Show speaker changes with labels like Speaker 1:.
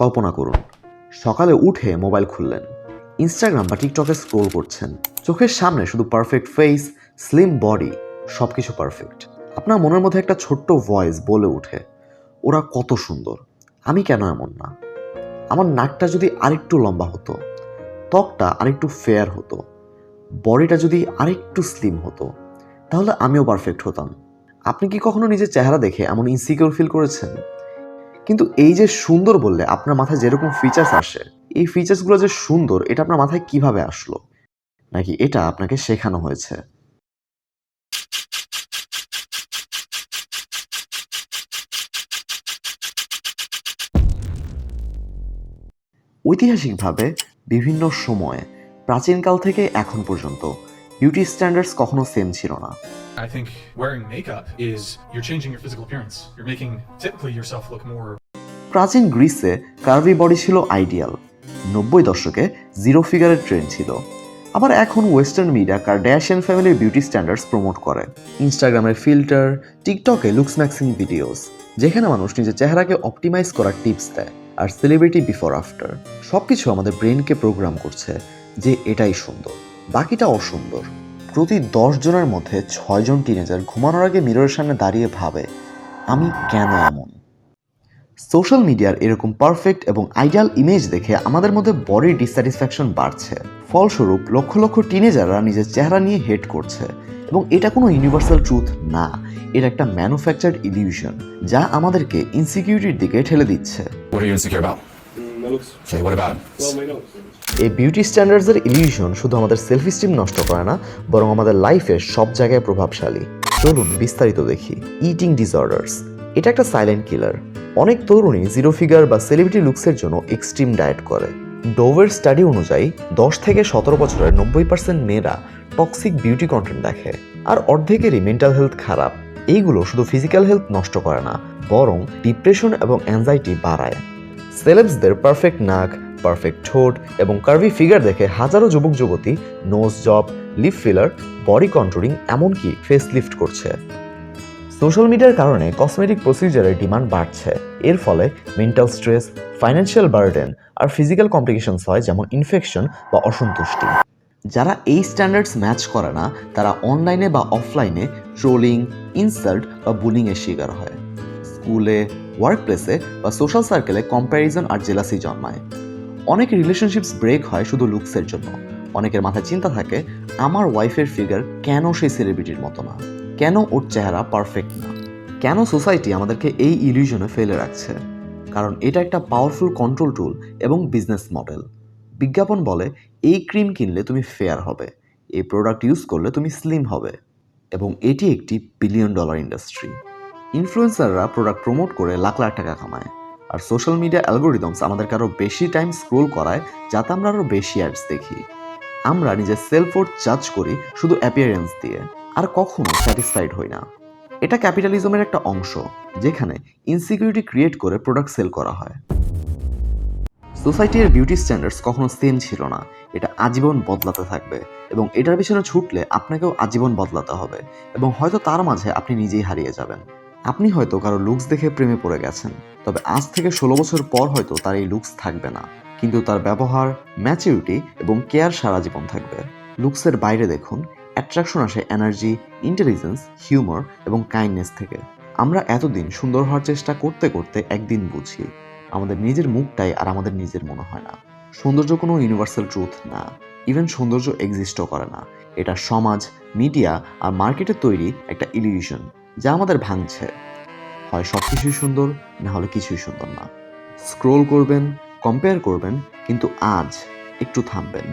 Speaker 1: কল্পনা করুন, সকালে উঠে মোবাইল খুললেন, ইনস্টাগ্রাম বা টিকটকে স্ক্রোল করছেন, চোখের সামনে শুধু পারফেক্ট ফেস, স্লিম বডি, সব কিছু পারফেক্ট। আপনার মনের মধ্যে একটা ছোট্ট ভয়েস বলে ওঠে, ওরা কত সুন্দর, আমি কেন এমন না? আমার নাকটা যদি আরেকটু লম্বা হতো, ত্বকটা আরেকটু ফেয়ার হতো, বডিটা যদি আরেকটু স্লিম হতো, তাহলে আমিও পারফেক্ট হতাম। আপনি কি কখনো নিজের চেহারা দেখে এমন ইনসিকিউর ফিল করেছেন? কিন্তু এই যে সুন্দর বললে আপনার মাথায় যেরকম ফিচার্স আসে, এই ফিচার্সগুলো যে সুন্দর এটা আপনার মাথায় কিভাবে আসলো? নাকি এটা আপনাকে শেখানো হয়েছে? ঐতিহাসিকভাবে বিভিন্ন সময়ে, প্রাচীনকাল থেকে এখন পর্যন্ত বিউটি স্ট্যান্ডার্ডস কখনো সেম ছিল না।
Speaker 2: I think wearing makeup is you're changing your physical appearance. You're making typically yourself look more.
Speaker 1: প্রাচীন গ্রিসে কার্ভি বডি ছিল আইডিয়াল, 90 দশকে জিরো ফিগারের ট্রেন্ড ছিল। আবার এখন ওয়েস্টার্ন মিডিয়া কার্ডাশিয়ান ফ্যামিলির বিউটি স্ট্যান্ডার্ডস প্রমোট করে। ইনস্টাগ্রামের ফিল্টার, টিকটকে লুকস ম্যাক্সিং ভিডিওস, যেখানে মানুষ নিজের চেহারাকে অপটিমাইজ করার টিপস দেয়, আর সেলিব্রিটি বিফোর আফটার, সবকিছু আমাদের ব্রেনকে প্রোগ্রাম করছে যে এটাই সুন্দর, বাকিটা অসুন্দর। প্রতি 10 জনের মধ্যে 6 জন টিনেজার ঘুমানোর আগে মিররের সামনে দাঁড়িয়ে ভাবে, আমি কেন এমন? সোশ্যাল মিডিয়ার এরকম পারফেক্ট এবং আইডিয়াল ইমেজ দেখে আমাদের মধ্যে বডির ডিসস্যাটিসফ্যাকশন বাড়ছে। ফলস্বরূপ লক্ষ লক্ষ টিনেজাররা নিজের চেহারা নিয়ে হেট করছে, এবং এটা কোনো ইউনিভার্সাল ট্রুথ না, এটা একটা ম্যানুফ্যাকচার্ড ইলিউশন যা আমাদেরকে ইনসিকিউরিটির দিকে ঠেলে দিচ্ছে।
Speaker 3: What are you insecure about?
Speaker 4: My looks.
Speaker 3: Okay, what about?
Speaker 4: Well, my nose.
Speaker 1: এই বিউটি স্ট্যান্ডার্ডসের ইলিউশন শুধু আমাদের সেলফ স্টিম নষ্ট করে না, বরং আমাদের লাইফে সব জায়গায় প্রভাবশালী। চলুন বিস্তারিত দেখি। ইটিং ডিসঅর্ডার্স, এটা একটা সাইলেন্ট কিলার। অনেক তরুণী জিরো ফিগার বা সেলিব্রিটি লুকসের জন্য এক্সট্রিম ডায়েট করে। ডোভের স্টাডি অনুযায়ী 10 থেকে 17 বছরের 90% মেয়েরা টক্সিক বিউটি কন্টেন্ট দেখে, আর অর্ধেকেরই মেন্টাল হেলথ খারাপ। এইগুলো শুধু ফিজিক্যাল হেলথ নষ্ট করে না, বরং ডিপ্রেশন এবং অ্যাংজাইটি বাড়ায়। সেলেবসদের পারফেক্ট নাক, পারফেক্ট ঠোঁট এবং কার্ভি ফিগার দেখে হাজারো যুবক যুবতী nose job, lip filler, body controlling, এমনকি ফেস লিফট করছে। সোশ্যাল মিডিয়ার কারণে কসমেটিক প্রসিজারের ডিমান্ড বাড়ছে। এর ফলে মেন্টাল স্ট্রেস, ফাইন্যান্সিয়াল বার্ডেন আর ফিজিক্যাল কমপ্লিকেশনস হয়, যেমন ইনফেকশন বা অসন্তুষ্টি। যারা এই স্ট্যান্ডার্ডস ম্যাচ করে না, তারা অনলাইনে বা অফলাইনে ট্রোলিং, ইনসাল্ট বা বুলিংয়ের শিকার হয়। স্কুলে, ওয়ার্কপ্লেসে বা সোশ্যাল সার্কেলে কম্প্যারিজন আর জেলাসি জন্মায়। অনেক রিলেশনশিপস ব্রেক হয় শুধু লুকসের জন্য। অনেকের মাথায় চিন্তা থাকে, আমার ওয়াইফের ফিগার কেন সেই সেলিব্রিটির মতো না, কেন ওর চেহারা পারফেক্ট না? কেন সোসাইটি আমাদেরকে এই ইলিউশনে ফেলে রাখছে? কারণ এটা একটা পাওয়ারফুল কন্ট্রোল টুল এবং বিজনেস মডেল। বিজ্ঞাপন বলে, এই ক্রিম কিনলে তুমি ফেয়ার হবে, এই প্রোডাক্ট ইউজ করলে তুমি স্লিম হবে, এবং এটি একটি $1 বিলিয়ন ইন্ডাস্ট্রি। ইনফ্লুয়েন্সাররা প্রোডাক্ট প্রমোট করে লাখ লাখ টাকা কামায়, আর সোশ্যাল মিডিয়া অ্যালগোরিদমস আমাদেরকে আরও বেশি টাইম স্ক্রোল করায়, যাতে আমরা আরও বেশি অ্যাডস দেখি। আমরা নিজের সেলফ ওর্থ জাজ করি শুধু অ্যাপিয়ারেন্স দিয়ে, আর কখনো স্যাটিসফাইড হই না। এটা ক্যাপিটালিজমের একটা অংশ, যেখানে ইনসিকিউরিটি ক্রিয়েট করে প্রোডাক্ট সেল করা হয়। সোসাইটির বিউটি স্ট্যান্ডার্ডস কখনো সেম ছিল না, এটা আজীবন বদলাতে থাকবে, এবং এটার পিছনে ছুটলে আপনাকেও আজীবন বদলাতে হবে, এবং হয়তো তার মাঝে আপনি নিজেই হারিয়ে যাবেন। আপনি হয়তো কারো লুকস দেখে প্রেমে পড়ে গেছেন, তবে আজ থেকে 16 বছর পর হয়তো তার এই লুকস থাকবে না, কিন্তু তার ব্যবহার, ম্যাচুরিটি এবং কেয়ার সারা জীবন থাকবে। লুকসের বাইরে দেখুন, অ্যাট্রাকশন আসে এনার্জি, ইন্টেলিজেন্স, হিউমার এবং কাইন্ডনেস থেকে। আমরা এতদিন সুন্দর হওয়ার চেষ্টা করতে করতে একদিন বুঝি, আমাদের নিজের মুখটাই আর আমাদের নিজের মনে হয় না। সৌন্দর্য কোনো ইউনিভার্সাল ট্রুথ না, ইভেন সৌন্দর্য এক্সিস্টও করে না। এটা সমাজ, মিডিয়া আর মার্কেটে তৈরি একটা ইলিউশন, যা আমাদের ভাঙছে। হয় সব কিছুই সুন্দর, না হলে কিছুই সুন্দর না। স্ক্রোল করবেন, কম্পেয়ার করবেন, কিন্তু আজ একটু থামবেন।